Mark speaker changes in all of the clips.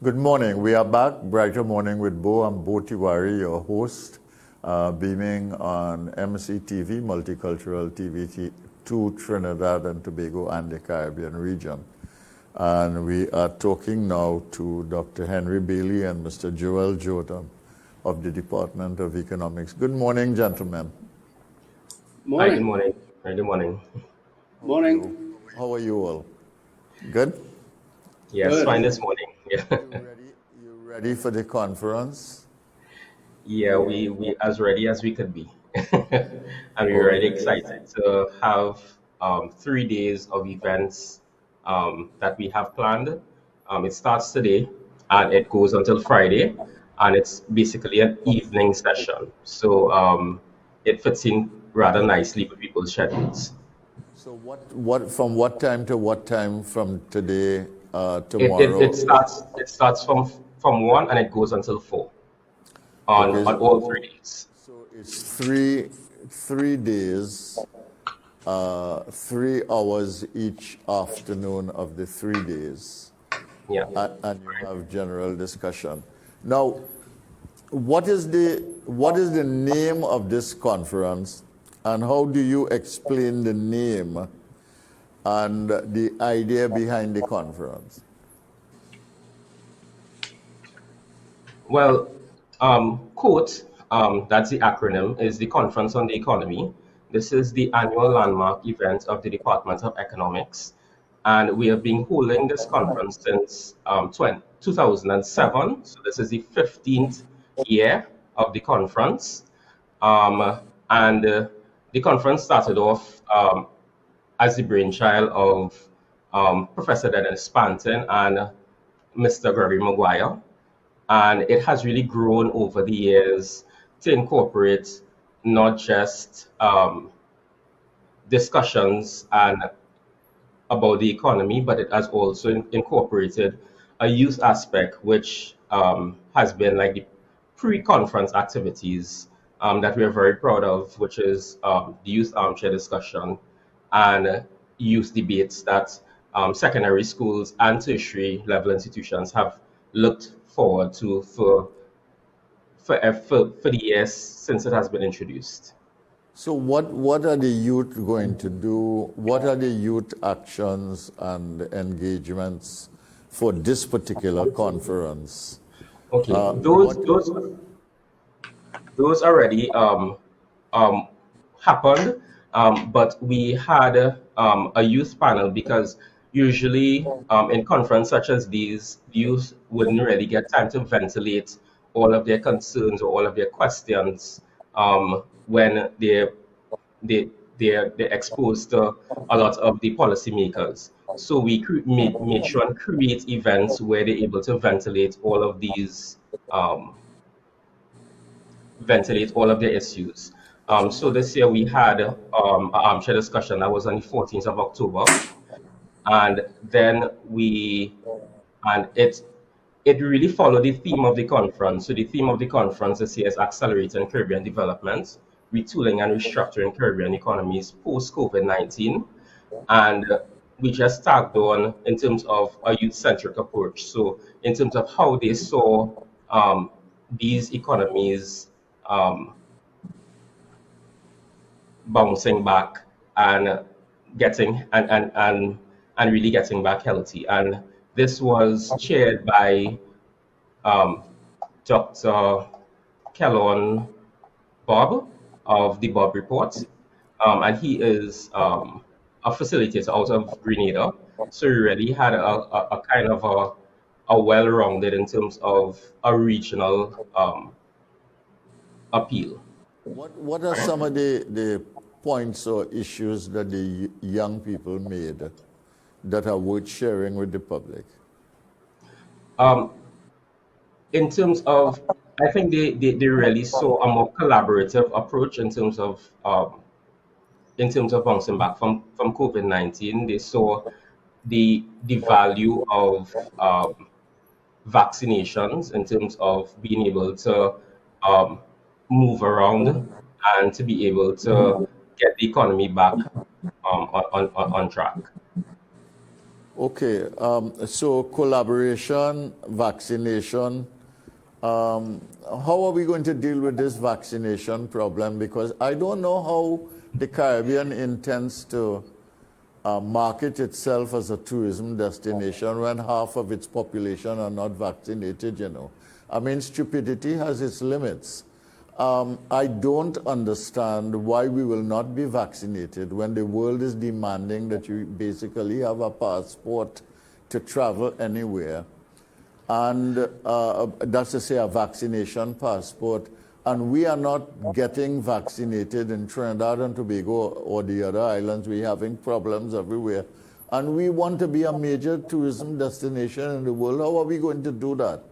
Speaker 1: Good morning. We are back, Brighter Morning with Bo. I'm Bo Tiwari, your host, beaming on MCTV, Multicultural TV to Trinidad and Tobago and the Caribbean region. And we are talking now to Dr. Henry Bailey and Mr. Joel Jordan of the Department of Economics. Good morning, gentlemen.
Speaker 2: Morning.
Speaker 3: Hi, good morning. Hi, good morning.
Speaker 2: Morning.
Speaker 1: How are you all? Good?
Speaker 3: Yes,
Speaker 2: Good.
Speaker 3: fine this morning. Yeah,
Speaker 1: You ready for the conference?
Speaker 3: yeah, we as ready as we could be, and we're really
Speaker 1: Okay.
Speaker 3: excited to have 3 days of events that we have planned. It starts today and it goes until Friday, and it's basically an evening session. So it fits in rather nicely with people's schedules.
Speaker 1: So from what time to what time from today,
Speaker 3: It, it,
Speaker 1: tomorrow?
Speaker 3: it starts it starts from 1 and it goes until 4
Speaker 1: Okay.
Speaker 3: on all 3 days.
Speaker 1: So it's three days, 3 hours each afternoon of the 3 days,
Speaker 3: Yeah.
Speaker 1: and you have general discussion. Now, what is the name of this conference, and how do you explain the name and the idea behind the conference?
Speaker 3: Well, COAT, that's the acronym, is the Conference on the Economy. This is the annual landmark event of the Department of Economics. And we have been holding this conference since 2007. So this is the 15th year of the conference. And the conference started off as the brainchild of Professor Dennis Spanton and Mr. Gregory Maguire, and it has really grown over the years to incorporate not just discussions and about the economy, but it has also incorporated a youth aspect, which has been like the pre-conference activities that we are very proud of, which is the youth armchair discussion and youth debates that secondary schools and tertiary level institutions have looked forward to for the years since it has been introduced.
Speaker 1: So what are the youth going to do? What are the youth actions and engagements for this particular conference?
Speaker 3: Okay,
Speaker 1: What
Speaker 3: those already um, happened, but we had a youth panel because usually in conference such as these, youth wouldn't really get time to ventilate all of their concerns or all of their questions when they they're exposed to a lot of the policymakers. So we made sure and create events where they're able to um, ventilate all of their issues.
Speaker 1: so
Speaker 3: So
Speaker 1: what
Speaker 3: this year we had an armchair discussion that was on the 14th of October, and then it really followed the theme of the conference. So the theme of the conference this year is accelerating Caribbean development, retooling and restructuring Caribbean economies post COVID-19, and we just tagged on in terms of a youth-centric approach. So in terms of how they saw um, these economies um, bouncing back and getting and really getting back healthy. And this was chaired by um, Dr. Kellon Bob of the Bob Report, and he is a facilitator out of Grenada. So he really had a kind of a well-rounded in terms of a regional appeal.
Speaker 1: what are some of the points or issues that the young people made that are worth sharing with the public?
Speaker 3: Um, in terms of, I think they really saw a more collaborative approach in terms of bouncing back from COVID-19. They saw the value of vaccinations in terms of being able to um, move around and to be able to get the economy back on track.
Speaker 1: Okay, so collaboration, vaccination. How are we going to deal with this vaccination problem? Because I don't know how the Caribbean intends to market itself as a tourism destination when half of its population are not vaccinated, you know. I mean, stupidity has its limits. I don't understand why we will not be vaccinated when the world is demanding that you basically have a passport to travel anywhere. And that's to say a vaccination passport. And we are not getting vaccinated in Trinidad and Tobago or the other islands. We're having problems everywhere. And we want to be a major tourism destination in the world. How are we going to do that?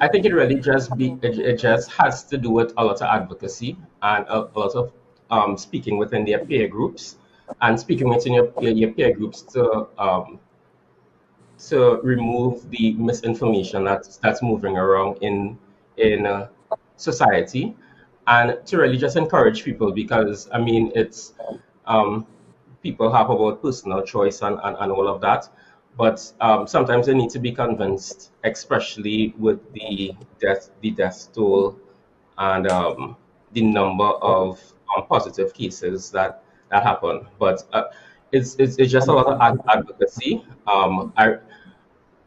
Speaker 3: I think it really it just has to do with a lot of advocacy and a lot of speaking within their peer groups and speaking within your peer groups to remove the misinformation that's moving around in society, and to really just encourage people, because I mean it's people have about personal choice and all of that, but sometimes they need to be convinced, especially with the death toll and the number of positive cases that happen. But it's just a lot of advocacy.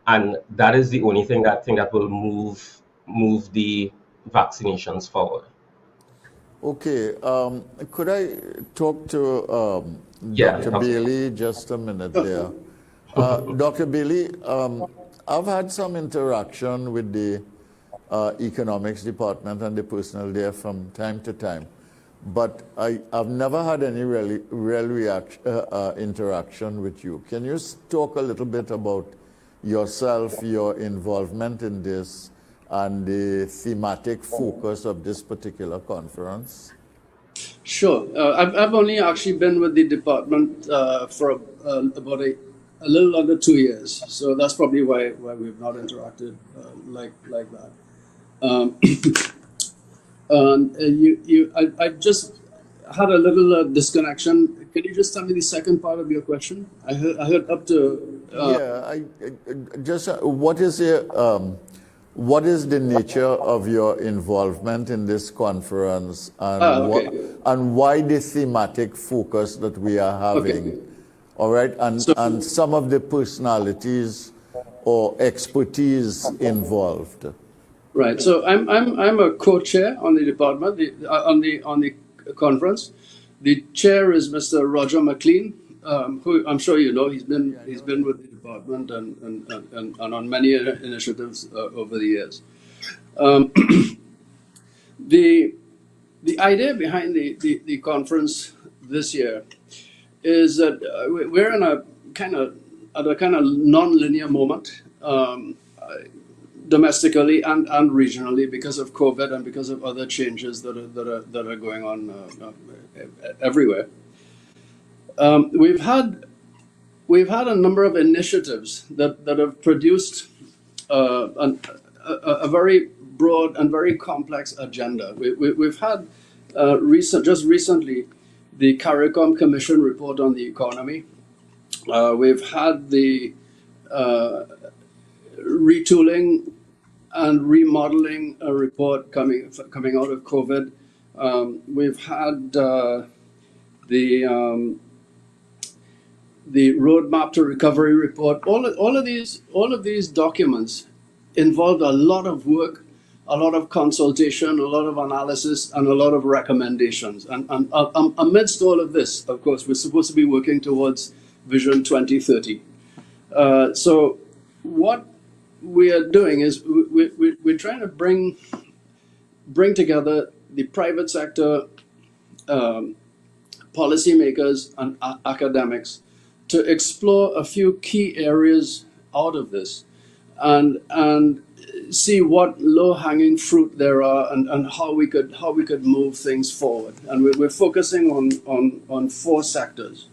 Speaker 3: And that is the only thing that will move the vaccinations forward.
Speaker 1: Okay, could I talk to
Speaker 3: Yeah,
Speaker 1: Dr. Bailey just a minute there? Dr. Bailey, I've had some interaction with the economics department and the personnel there from time to time, but I've never had any real interaction with you. Can you talk a little bit about yourself, your involvement in this, and the thematic focus of this particular conference?
Speaker 2: Sure. I've only actually been with the department for about a little under 2 years, so that's probably why we've not interacted like that. I just had a little disconnection. Can you just tell me the second part of your question? I heard up to.
Speaker 1: What is the nature of your involvement in this conference, and
Speaker 2: Okay.
Speaker 1: and why the thematic focus that we are having?
Speaker 2: Okay.
Speaker 1: All right,
Speaker 2: So-
Speaker 1: and some of the personalities or expertise involved.
Speaker 2: Right. So I'm a co-chair on the department, on the conference. The chair is Mr. Roger McLean, who I'm sure you know. He's been with the department and on many initiatives over the years. The idea behind the conference this year is that we're in a kind of non-linear moment. Domestically and regionally, because of COVID and because of other changes that are going on everywhere. We've had a number of initiatives that have produced a very broad and very complex agenda. We've had just recently the CARICOM Commission report on the economy. We've had the retooling and remodeling a report coming out of COVID. We've had the roadmap to recovery report. All of these documents involved a lot of work, a lot of consultation, a lot of analysis, and a lot of recommendations. And amidst all of this, of course, we're supposed to be working towards Vision 2030. So what we are doing is we're trying to bring together the private sector, policymakers, and academics to explore a few key areas out of this, and see what low-hanging fruit there are, and how we could move things forward. And we're focusing on 4 sectors.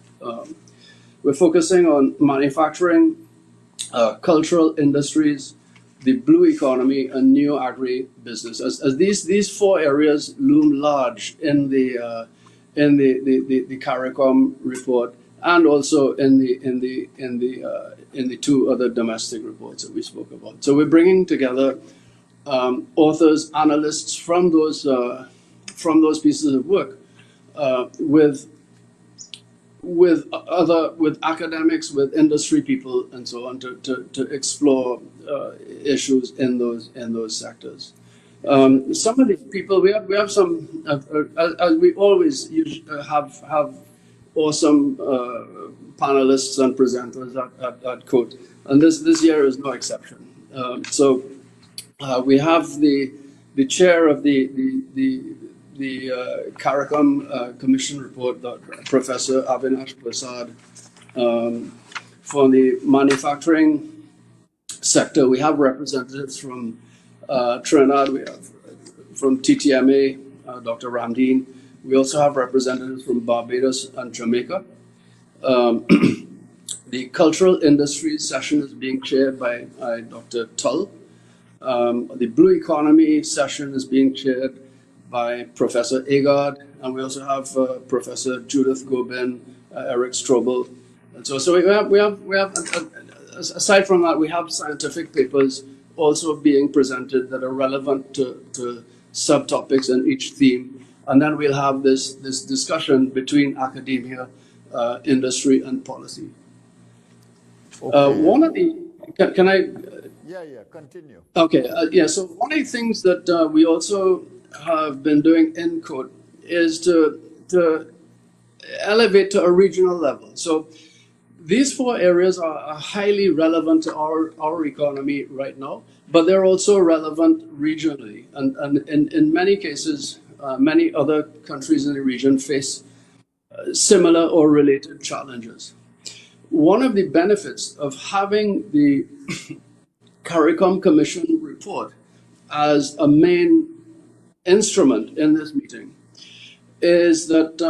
Speaker 2: We're focusing on manufacturing, cultural industries, the blue economy, and new agri-business. As these 4 areas loom large in the CARICOM report, and also in the two other domestic reports that we spoke about. So we're bringing together authors, analysts from those pieces of work with academics, with industry people, and so on to explore issues in those sectors. Some of the people we have some as we always have awesome panelists and presenters at COAT, and this year is no exception. So we have the chair of the CARICOM Commission report, Professor Avinash Prasad. For the manufacturing sector, we have representatives from Trinidad, we have from TTMA, Dr. Ramdeen. We also have representatives from Barbados and Jamaica. The cultural industries session is being chaired by Dr. Tull. The Blue Economy session is being chaired by Professor Agard, and we also have Professor Judith Gobin, Eric Strobel. And so we have aside from that, we have scientific papers also being presented that are relevant to subtopics in each theme. And then we'll have this discussion between academia, industry, and policy.
Speaker 1: Okay.
Speaker 2: One of the, can I?
Speaker 1: Yeah, continue.
Speaker 2: Okay, so one of the things that we also have been doing in COAT is to elevate to a regional level. So these four areas are highly relevant to our economy right now, but they're also relevant regionally. And in many cases, many other countries in the region face similar or related challenges. One of the benefits of having the CARICOM Commission report as a main instrument in this meeting is that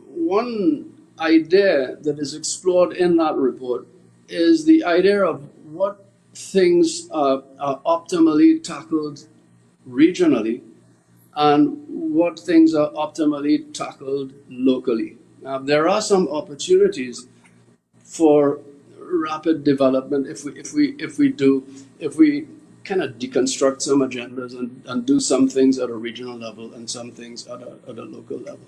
Speaker 2: one idea that is explored in that report is the idea of what things are optimally tackled regionally and what things are optimally tackled locally. Now, there are some opportunities for rapid development if we kind of deconstruct some agendas and do some things at a regional level and some things at a local level.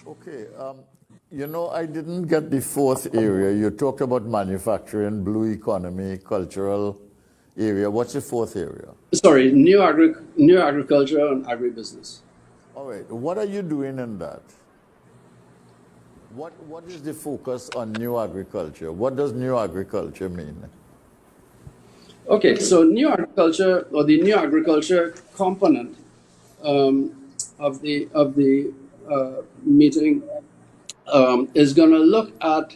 Speaker 1: Okay. I didn't get the fourth area. You talked about manufacturing, blue economy, cultural area. What's the fourth area?
Speaker 2: Sorry, new agriculture and agribusiness.
Speaker 1: All right. What are you doing in that? What is the focus on new agriculture? What does new agriculture mean?
Speaker 2: Okay, so new agriculture, or the new agriculture component of the meeting is going to look at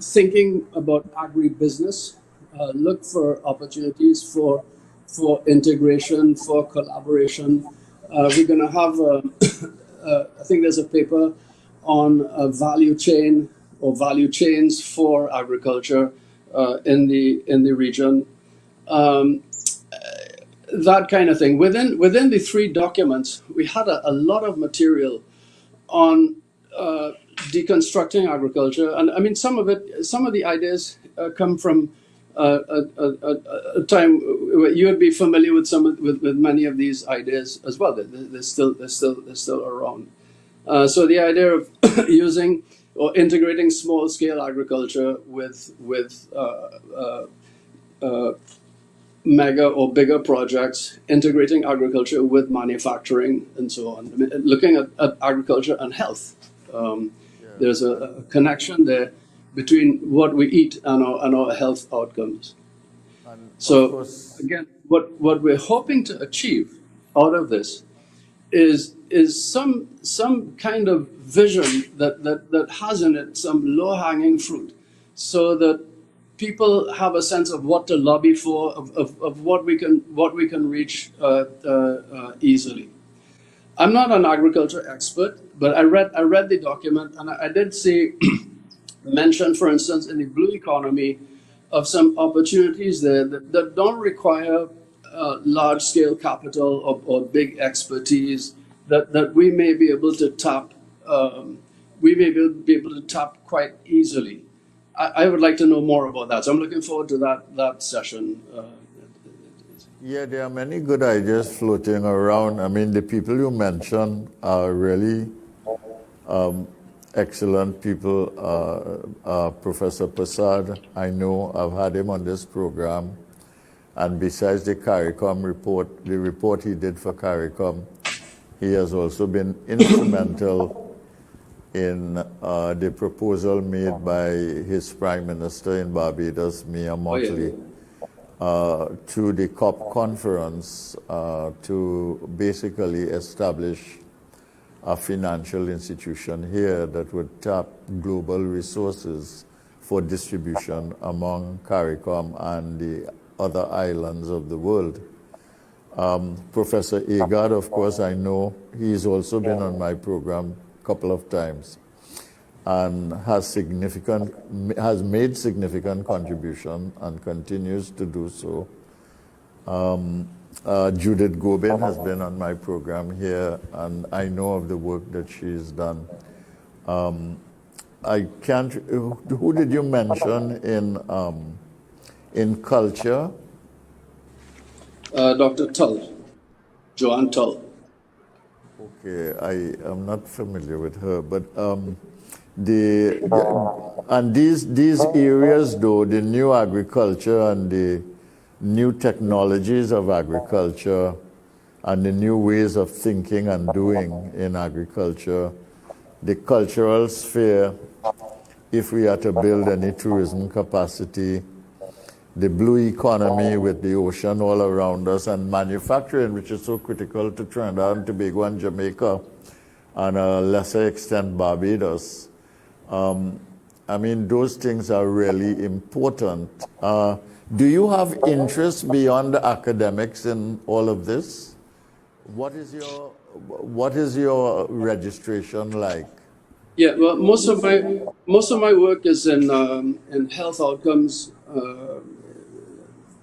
Speaker 2: thinking about agribusiness, look for opportunities for integration, for collaboration. We're going to have, I think there's a paper on a value chain or value chains for agriculture in the region. That kind of thing. Within the three documents, we had a lot of material on deconstructing agriculture, and I mean some of the ideas come from a time where you would be familiar with with many of these ideas as well. They're still around. So the idea of using or integrating small-scale agriculture with mega or bigger projects, integrating agriculture with manufacturing and so on. I mean, looking at agriculture and health. There's a connection there between what we eat and our health outcomes.
Speaker 1: And
Speaker 2: so again, what we're hoping to achieve out of this is some kind of vision that has in it some low-hanging fruit, so that people have a sense of what to lobby for, of what we can reach easily. I'm not an agriculture expert, but I read the document, and I did see mention, for instance, in the blue economy, of some opportunities there that don't require large-scale capital or big expertise, that we may be able to tap we may be able to tap quite easily. I would like to know more about that. So I'm looking forward to that session.
Speaker 1: Yeah, there are many good ideas floating around. I mean, the people you mentioned are really excellent people. Professor Prasad, I know, I've had him on this program. And besides the CARICOM report, the report he did for CARICOM, he has also been instrumental in the proposal made by his Prime Minister in Barbados, Mia Mottley, to the COP conference to basically establish a financial institution here that would tap global resources for distribution among CARICOM and the other islands of the world. Professor Agard, of course, I know he's also been on my program a couple of times and has made significant contribution and continues to do so. Judith Gobin has been on my program here, and I know of the work that she's done. I can't. Who did you mention in culture?
Speaker 2: Dr. Tull, Joanne Tull.
Speaker 1: Okay, I am not familiar with her, but these areas, though, the new agriculture and the new technologies of agriculture and the new ways of thinking and doing in agriculture, the cultural sphere, if we are to build any tourism capacity, the blue economy with the ocean all around us, and manufacturing, which is so critical to Trinidad and Tobago and Jamaica, and a lesser extent Barbados. I mean, those things are really important. Do you have interest beyond the academics in all of this? What is your registration like?
Speaker 2: Yeah, well, most of my work is in health outcomes,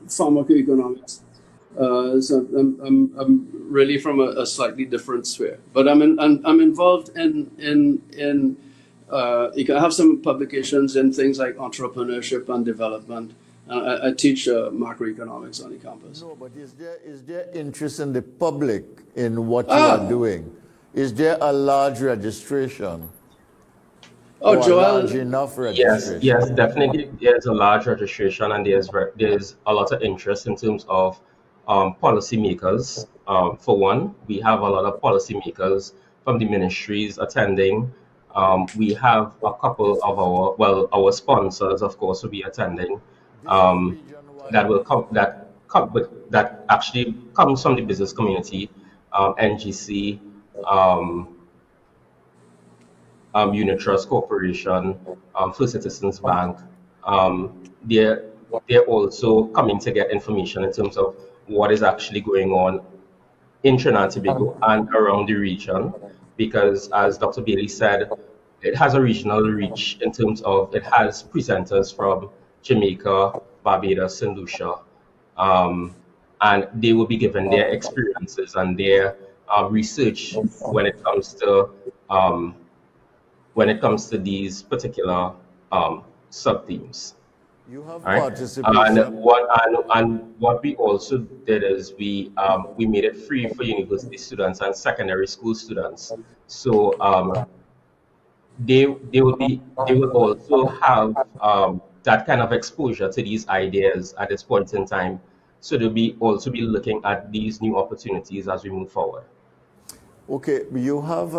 Speaker 2: pharmacoeconomics. So I'm really from a slightly different sphere, but I'm involved in you can have some publications in things like entrepreneurship and development. I teach macroeconomics on the campus.
Speaker 1: No, but is there interest in the public in what you are doing? Is there a large registration?
Speaker 2: Oh, Joel.
Speaker 1: Large enough registration?
Speaker 3: Yes, definitely. There's a large registration, and there's a lot of interest in terms of policymakers. For one, we have a lot of policymakers from the ministries attending. We have a couple of our sponsors, of course, will be attending. That will come that actually comes from the business community, NGC. Unitrust Corporation, First Citizens Bank, they're also coming to get information in terms of what is actually going on in Trinidad and Tobago and around the region, because as Dr. Bailey said, it has a regional reach in terms of it has presenters from Jamaica, Barbados, St. Lucia, and they will be given their experiences and their research when it comes to these particular sub-themes.
Speaker 1: You have
Speaker 3: right?
Speaker 1: participation.
Speaker 3: And what we also did is we made it free for university students and secondary school students. So they will also have that kind of exposure to these ideas at this point in time. So they'll also be looking at these new opportunities as we move forward.
Speaker 1: Okay, you have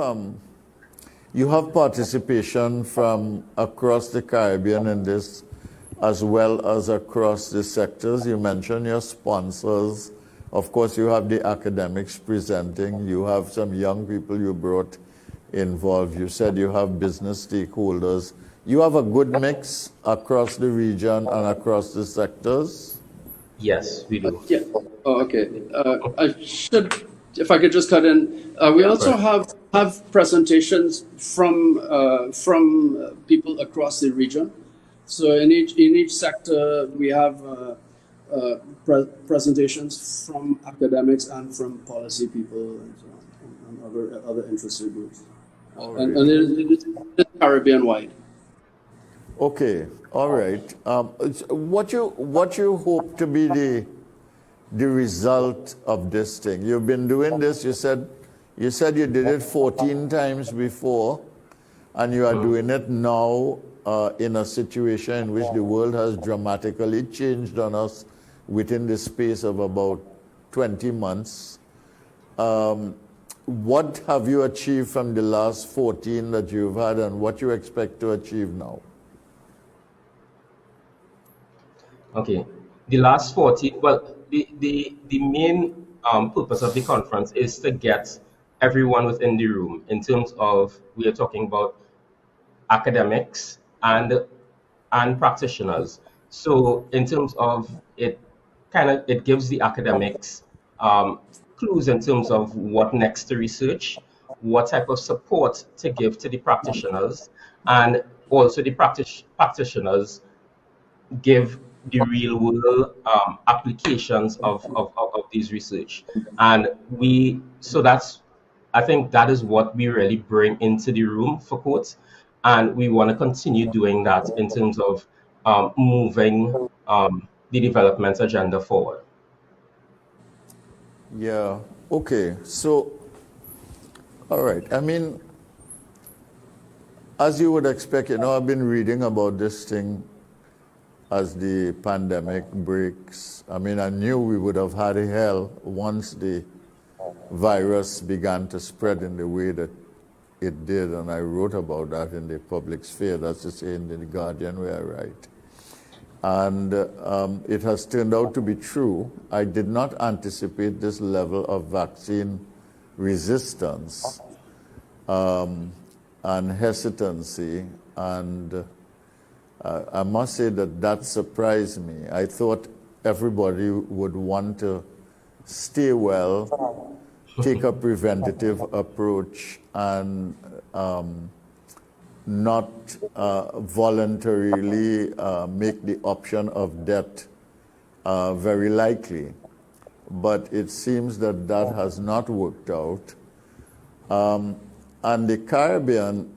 Speaker 1: participation from across the Caribbean in this, as well as across the sectors. You mentioned your sponsors. Of course, you have the academics presenting. You have some young people you brought involved. You said you have business stakeholders. You have a good mix across the region and across the sectors?
Speaker 3: Yes, we do.
Speaker 2: Yeah. Oh, okay. If I could just cut in, we also have presentations from people across the region. So in each sector, we have presentations from academics and from policy people and so on, and other interested groups.
Speaker 1: All
Speaker 2: and,
Speaker 1: right.
Speaker 2: and it is Caribbean wide.
Speaker 1: Okay. All right. What you hope to be the result of this thing? You've been doing this. You said you did it 14 times before, and you are doing it now in a situation in which the world has dramatically changed on us within the space of about 20 months. What have you achieved from the last 14 that you've had, and what you expect to achieve now?
Speaker 3: Okay. The last 40, well, the main purpose of the conference is to get everyone within the room in terms of we are talking about academics and practitioners. So in terms of it, it gives the academics um, clues in terms of what next to research, what type of support to give to the practitioners, and also the practitioners give the real world applications of these research. And so that's, I think that is what we really bring into the room for quotes. And we want to continue doing that in terms of moving the development agenda forward.
Speaker 1: Yeah. Okay. So, all right. I mean, as you would expect, I've been reading about this thing as the pandemic breaks. I mean, I knew we would have had a hell once the virus began to spread in the way that it did, and I wrote about that in the public sphere, that's to say in the Guardian where I write. And it has turned out to be true. I did not anticipate this level of vaccine resistance and hesitancy, and I must say that surprised me. I thought everybody would want to stay well, take a preventative approach, and not voluntarily make the option of death very likely. But it seems that has not worked out. And the Caribbean,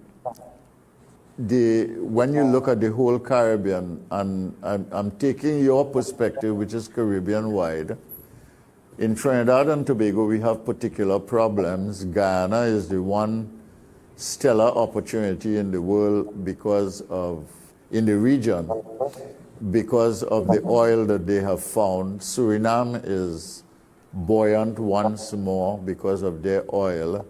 Speaker 1: when you look at the whole Caribbean, and I'm taking your perspective, which is Caribbean-wide, in Trinidad and Tobago, we have particular problems. Guyana is the one stellar opportunity in the world in the region, because of the oil that they have found. Suriname is buoyant once more because of their oil.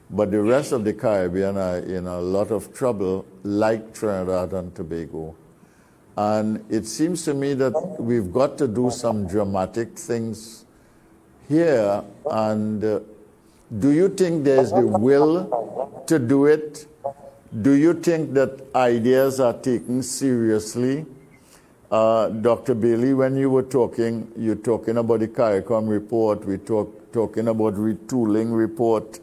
Speaker 1: But the rest of the Caribbean are in a lot of trouble, like Trinidad and Tobago. And it seems to me that we've got to do some dramatic things here. And do you think there's the will to do it? Do you think that ideas are taken seriously? Dr. Bailey, when you were talking, you're talking about the CARICOM report, we're talking about retooling report,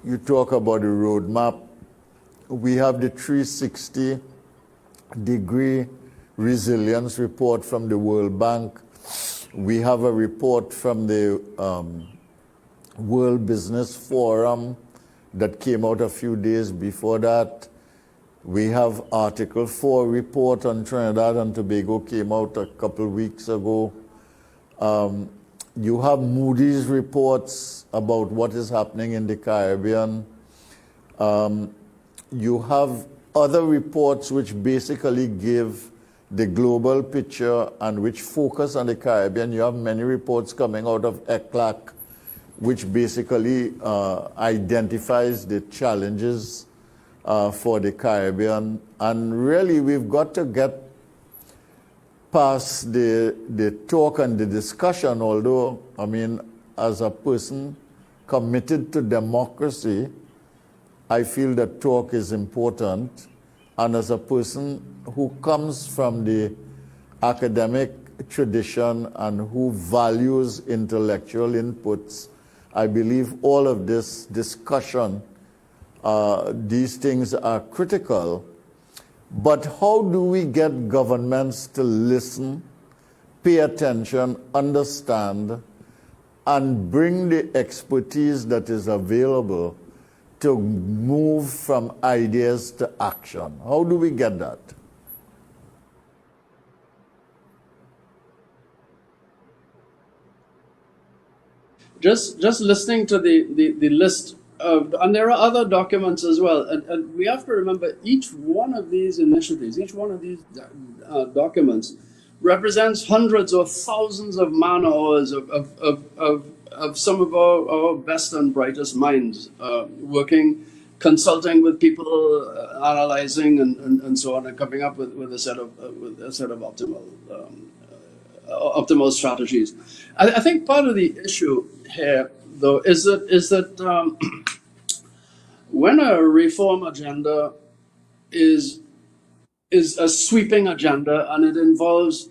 Speaker 1: you talk about the roadmap. We have the 360-degree resilience report from the World Bank. We have a report from the World Business Forum that came out a few days before that. We have Article 4 report on Trinidad and Tobago came out a couple weeks ago. You have Moody's reports about what is happening in the Caribbean. You have other reports which basically give the global picture and which focus on the Caribbean. You have many reports coming out of ECLAC, which basically identifies the challenges for the Caribbean. And really, we've got to get past the talk and the discussion, although, I mean, as a person committed to democracy, I feel that talk is important. And as a person who comes from the academic tradition and who values intellectual inputs, I believe all of this discussion, these things are critical. But how do we get governments to listen, pay attention, understand, and bring the expertise that is available to move from ideas to action? How do we get that?
Speaker 2: Just listening to the list of, and there are other documents as well, and we have to remember each one of these initiatives, each one of these documents represents hundreds or thousands of man hours of some of our best and brightest minds working, consulting with people, analyzing and so on, and coming up with a set of optimal strategies. I think part of the issue here, though, is that when a reform agenda is a sweeping agenda and it involves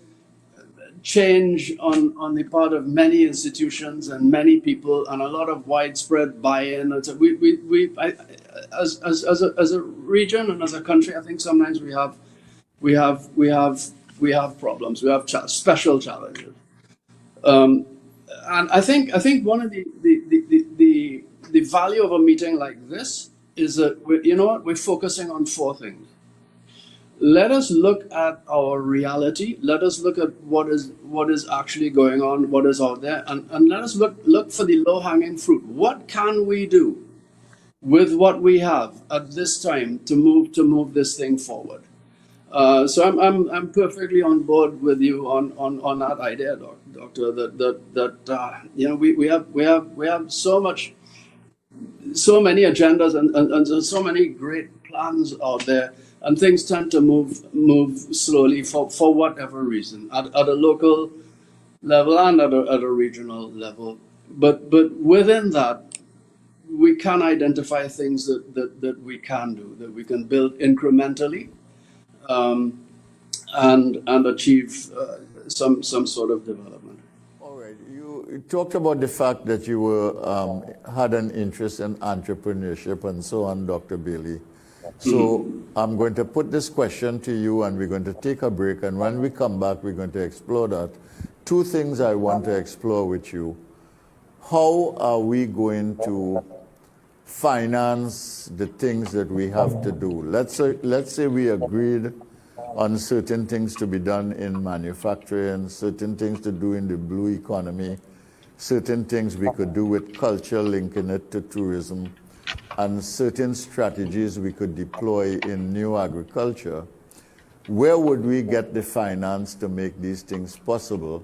Speaker 2: change on the part of many institutions and many people and a lot of widespread buy-in, as a region and as a country, I think sometimes we have problems. We have special challenges. And I think one of the value of a meeting like this is that we're focusing on four things. Let us look at our reality. Let us look at what is actually going on, what is out there, and let us look for the low-hanging fruit. What can we do with what we have at this time to move this thing forward? So I'm perfectly on board with you on that idea, Doctor. That we have so many agendas and so many great plans out there, and things tend to move slowly for whatever reason at a local level and at a regional level. But within that, we can identify things that we can do, that we can build incrementally. And achieve some sort of development.
Speaker 1: All right. You talked about the fact that you had an interest in entrepreneurship and so on, Dr. Bailey. So I'm going to put this question to you, and we're going to take a break. And when we come back, we're going to explore that. Two things I want to explore with you. How are we going to finance the things that we have to do? Let's say we agreed on certain things to be done in manufacturing, certain things to do in the blue economy, certain things we could do with culture, linking it to tourism, and certain strategies we could deploy in new agriculture. Where would we get the finance to make these things possible?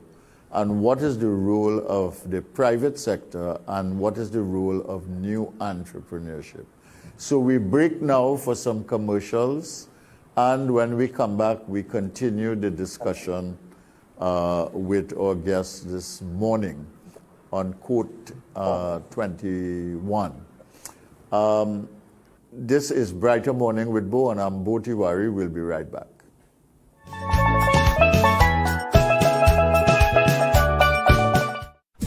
Speaker 1: And what is the role of the private sector, and what is the role of new entrepreneurship? So we break now for some commercials, and when we come back, we continue the discussion with our guests this morning on Quote 21. This is Brighter Morning with Bo, and I'm Bo Tiwari. We'll be right back.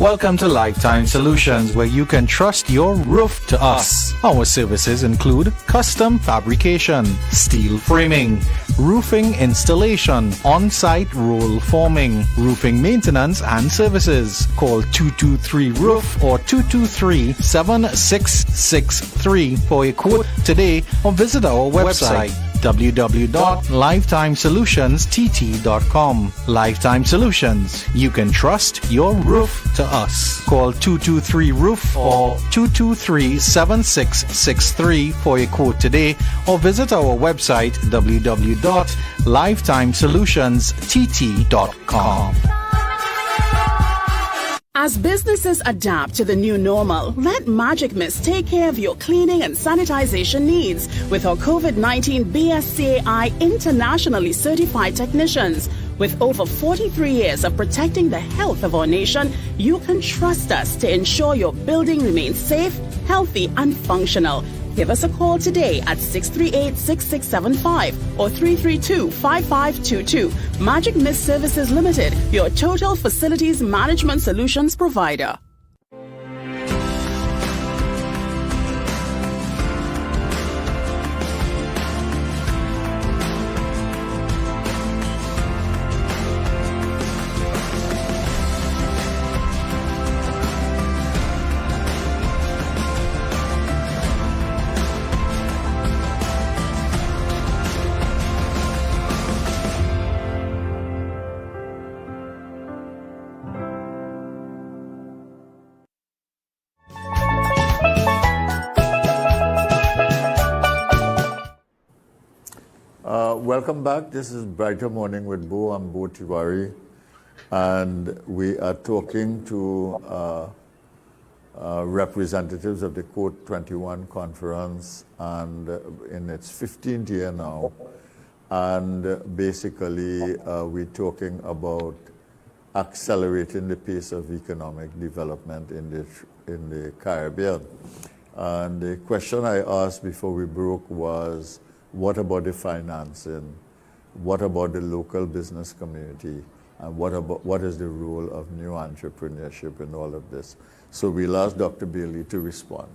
Speaker 4: Welcome to Lifetime Solutions, where you can trust your roof to us. Our services include custom fabrication, steel framing, roofing installation, on-site roll forming, roofing maintenance and services. Call 223-ROOF or 223-7663 for a quote today, or visit our website www.lifetimesolutionstt.com. Lifetime Solutions. You can trust your roof to us. Call 223-ROOF or 223-7663 for a quote today, or visit our website www.lifetimesolutionstt.com.
Speaker 5: As businesses adapt to the new normal, let Magic Mist take care of your cleaning and sanitization needs with our COVID-19 BSCAI internationally certified technicians. With over 43 years of protecting the health of our nation, you can trust us to ensure your building remains safe, healthy, and functional. Give us a call today at 638-6675 or 332-5522. Magic Mist Services Limited, your total facilities management solutions provider.
Speaker 1: Welcome back. This is Brighter Morning with Bo. I'm Bo Tiwari, and we are talking to representatives of the Code 21 conference, and in its 15th year now. And basically, we're talking about accelerating the pace of economic development in the Caribbean. And the question I asked before we broke was, what about the financing? What about the local business community? And what is the role of new entrepreneurship in all of this? So we'll ask Dr. Bailey to respond.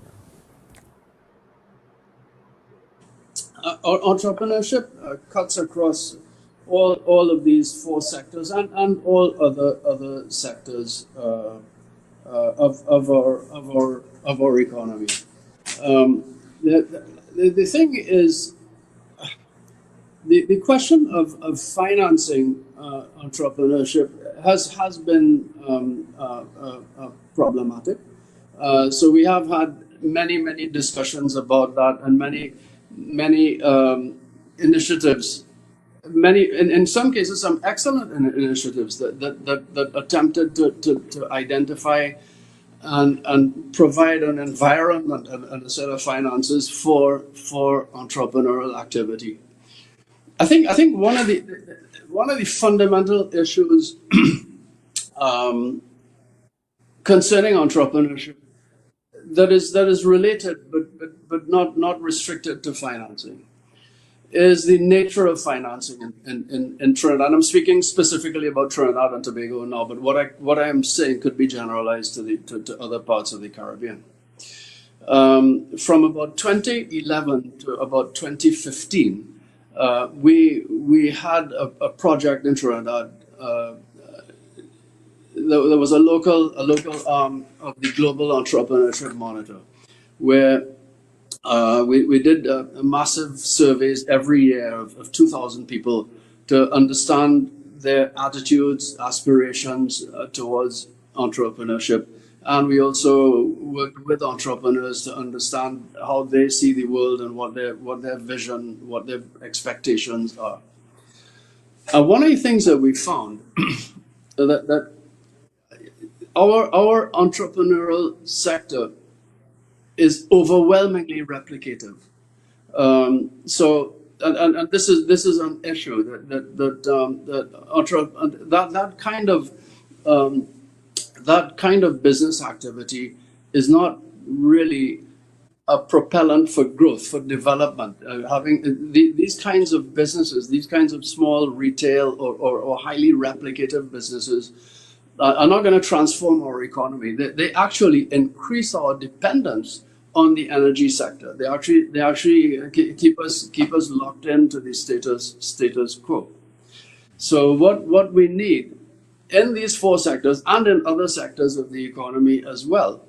Speaker 2: Entrepreneurship cuts across all of these four sectors and all other sectors of our economy. The thing is, the question of financing entrepreneurship has been problematic. So we have had many discussions about that, and many initiatives, in some cases some excellent initiatives that attempted to identify and provide an environment and a set of finances for entrepreneurial activity. I think one of the fundamental issues concerning entrepreneurship that is related but not restricted to financing is the nature of financing in Trinidad. I'm speaking specifically about Trinidad and Tobago now, but what I am saying could be generalized to other parts of the Caribbean. From about 2011 to about 2015, we had a project in Trinidad. There was a local arm of the Global Entrepreneurship Monitor, where we did massive surveys every year of 2,000 people to understand their attitudes, aspirations towards entrepreneurship. And we also worked with entrepreneurs to understand how they see the world and what their vision, what their expectations are. One of the things that we found that our entrepreneurial sector is overwhelmingly replicative. So this is an issue that kind of business activity is not really a propellant for growth, for development. Having these kinds of businesses, these kinds of small retail or highly replicative businesses are not going to transform our economy. They actually increase our dependence on the energy sector. They actually keep us locked into the status quo. So what we need in these four sectors and in other sectors of the economy as well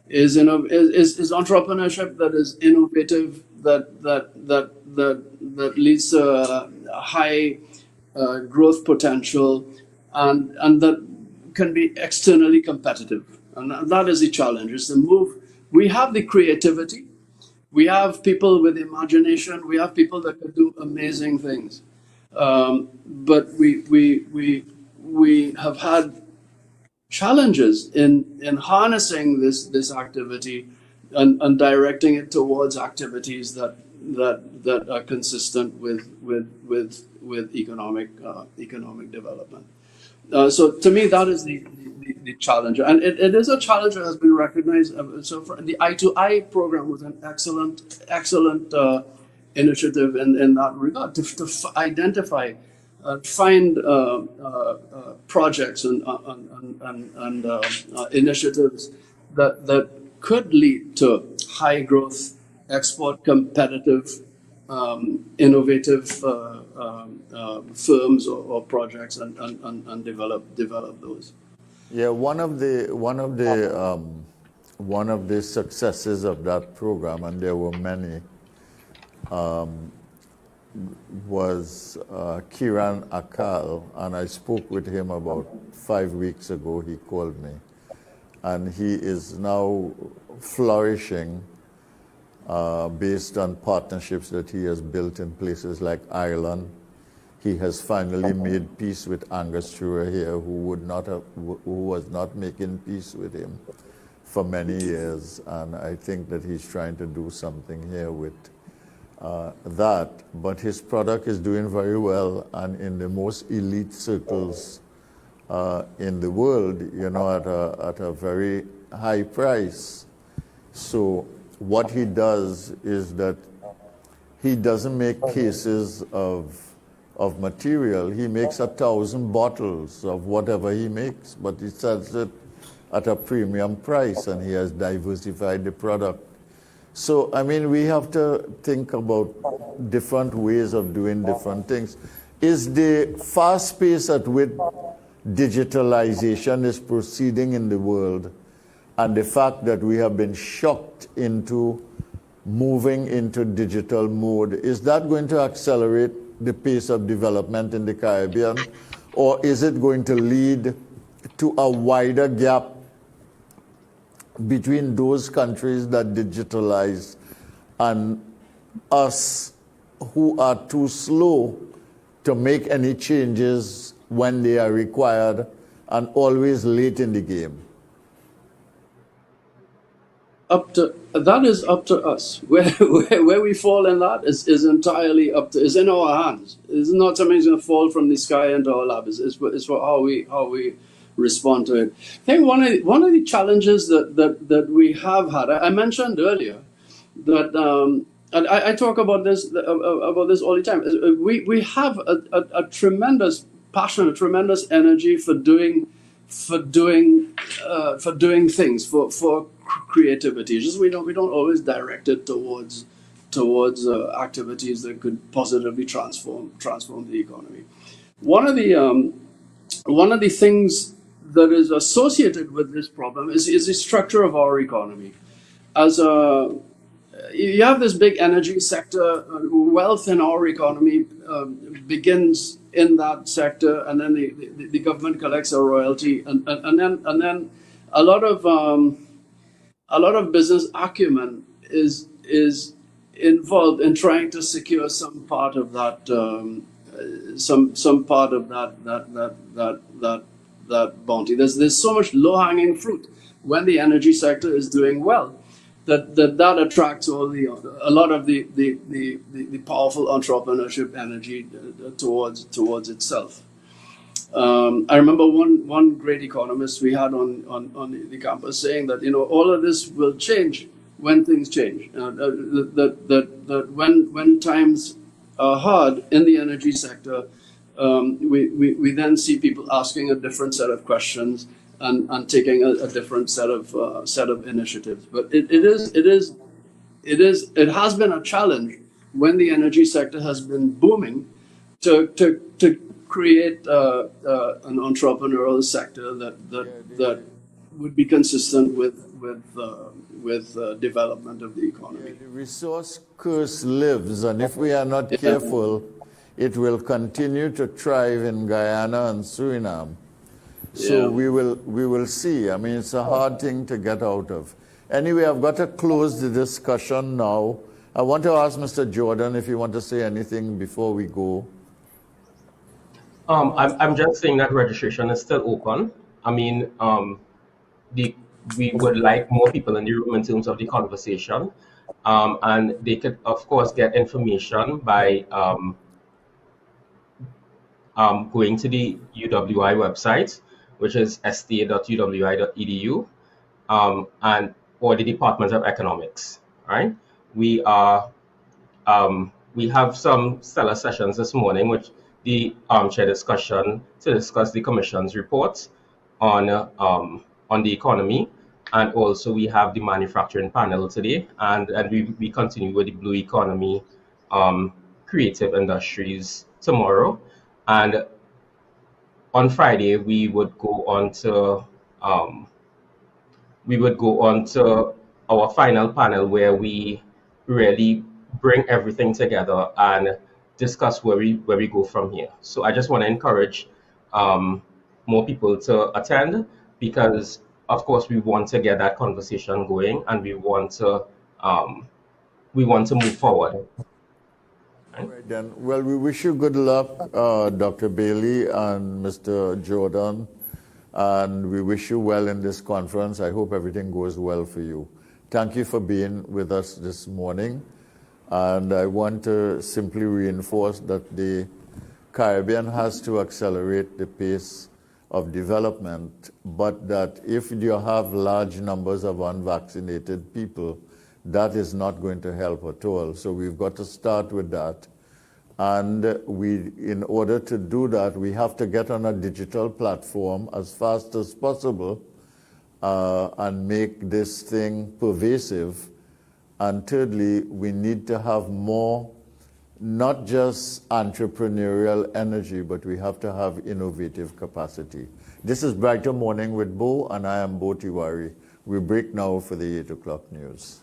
Speaker 2: is entrepreneurship that is innovative, that leads to high growth potential, and that can be externally competitive. And that is the challenge, is to move. We have the creativity, we have people with imagination, we have people that could do amazing things. But we have had challenges in harnessing this activity and directing it towards activities that are consistent with economic development. So to me, that is the challenge, and it is a challenge that has been recognized. So the I2I program was an excellent initiative in that regard, to identify, find projects and initiatives that could lead to high growth, export competitive, innovative firms or projects and develop those.
Speaker 1: Yeah, one of the successes of that program, and there were many, was Kiran Akal, and I spoke with him about 5 weeks ago. He called me, and he is now flourishing based on partnerships that he has built in places like Ireland, he has finally made peace with Angostura here, who was not making peace with him for many years. And I think that he's trying to do something here with that. But his product is doing very well, and in the most elite circles in the world, at a very high price. So what he does is that he doesn't make cases of material. He makes 1,000 bottles of whatever he makes, but he sells it at a premium price, and he has diversified the product. So, I mean, we have to think about different ways of doing different things. Is the fast pace at which digitalization is proceeding in the world, and the fact that we have been shocked into moving into digital mode, is that going to accelerate the pace of development in the Caribbean, or is it going to lead to a wider gap between those countries that digitalize and us who are too slow to make any changes when they are required and always late in the game?
Speaker 2: That is up to us. Where we fall in that is entirely is in our hands. It's not something that's going to fall from the sky into our lap. It's for how we respond to it. I think one of the challenges that we have had, I mentioned earlier that, and I talk about this all the time. We have a tremendous passion, a tremendous energy for doing things, for creativity. Just we don't always direct it towards activities that could positively transform the economy. One of the things that is associated with this problem is the structure of our economy. As you have this big energy sector, wealth in our economy begins in that sector, and then the government collects a royalty, and then a lot of business acumen is involved in trying to secure some part of that that bounty. There's so much low-hanging fruit when the energy sector is doing well that attracts a lot of the powerful entrepreneurship energy towards itself. I remember one great economist we had on the campus saying that all of this will change when things change. That when times are hard in the energy sector, we then see people asking a different set of questions and taking a different set of initiatives. But it has been a challenge when the energy sector has been booming to create an entrepreneurial sector that would be consistent with development of the economy.
Speaker 1: The resource curse lives, and if we are not careful, it will continue to thrive in Guyana and Suriname. So we will see. I mean, it's a hard thing to get out of. Anyway, I've got to close the discussion now. I want to ask Mr. Jordan if you want to say anything before we go.
Speaker 3: I'm just saying that registration is still open. I mean, we would like more people in the room in terms of the conversation, and they could, of course, get information by going to the UWI website, which is sta.uwi.edu, and or the Department of Economics. Right? We have some stellar sessions this morning, which the armchair discussion to discuss the Commission's report on the economy, and also we have the manufacturing panel today, and we continue with the blue economy, creative industries tomorrow, and on Friday we would go on to our final panel where we really bring everything together and discuss where we go from here. So I just want to encourage more people to attend, because of course we want to get that conversation going, and we want to move forward. Right?
Speaker 1: Right then. Well, we wish you good luck, Dr. Bailey and Mr. Jordan, and we wish you well in this conference. I hope everything goes well for you. Thank you for being with us this morning, and I want to simply reinforce that the Caribbean has to accelerate the pace of development, but that if you have large numbers of unvaccinated people, that is not going to help at all. So we've got to start with that. And in order to do that, we have to get on a digital platform as fast as possible and make this thing pervasive. And thirdly, we need to have more, not just entrepreneurial energy, but we have to have innovative capacity. This is Brighter Morning with Bo, and I am Bo Tiwari. We break now for the 8 o'clock news.